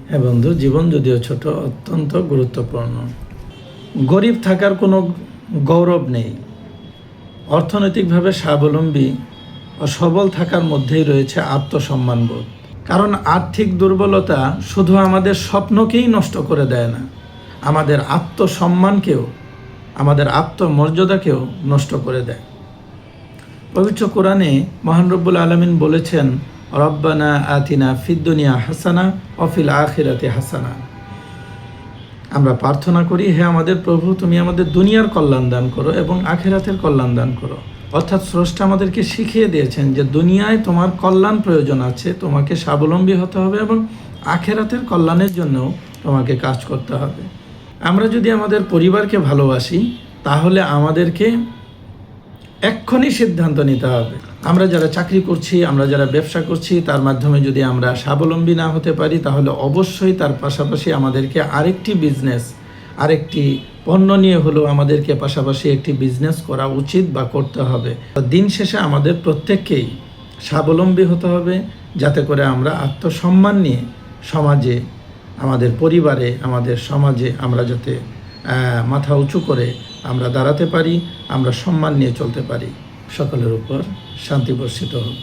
হ্যাঁ বন্ধু, জীবন যদিও ছোট, অত্যন্ত গুরুত্বপূর্ণ। গরিব থাকার কোনো গৌরব নেই। অর্থনৈতিকভাবে স্বাবলম্বী ও সবল থাকার মধ্যেই রয়েছে আত্মসম্মানবোধ। কারণ আর্থিক দুর্বলতা শুধু আমাদের স্বপ্নকেই নষ্ট করে দেয় না, আমাদের আত্মসম্মানকেও, আমাদের আত্মমর্যাদাকেও নষ্ট করে দেয়। পবিত্র কোরআনে মহান রব্বুল আলামিন বলেছেন, রব্বানা আতিনা ফিদ দুনিয়া হাসানা ওয়া ফিল আখিরাতি হাসানা। আমরা প্রার্থনা করি, হে আমাদের প্রভু, তুমি আমাদের দুনিয়ার কল্যাণ দান করো এবং আখিরাতের কল্যাণ দান করো। অর্থাৎ স্রষ্টা আমাদেরকে শিখিয়ে দিয়েছেন যে দুনিয়ায় তোমার কল্যাণ প্রয়োজন আছে, তোমাকে স্বাবলম্বী হতে হবে এবং আখিরাতের কল্যাণের জন্যও তোমাকে কাজ করতে হবে। আমরা যদি আমাদের পরিবারকে ভালোবাসি, তাহলে আমাদেরকে এক্ষুনি সিদ্ধান্ত নিতে হবে। আমরা যারা চাকরি করছি, আমরা যারা ব্যবসা করছি, তার মাধ্যমে যদি আমরা স্বাবলম্বী না হতে পারি, তাহলে অবশ্যই তার পাশাপাশি আমাদেরকে আরেকটি পণ্য নিয়ে হলেও আমাদেরকে পাশাপাশি একটি বিজনেস করা উচিত বা করতে হবে। দিন শেষে আমাদের প্রত্যেককেই স্বাবলম্বী হতে হবে, যাতে করে আমরা আত্মসম্মান নিয়ে সমাজে, আমাদের পরিবারে, আমাদের সমাজে আমরা যাতে মাথা উঁচু করে আমরা দাঁড়াতে পারি, আমরা সম্মান নিয়ে চলতে পারি। সকলের উপর শান্তি বর্ষিত হোক।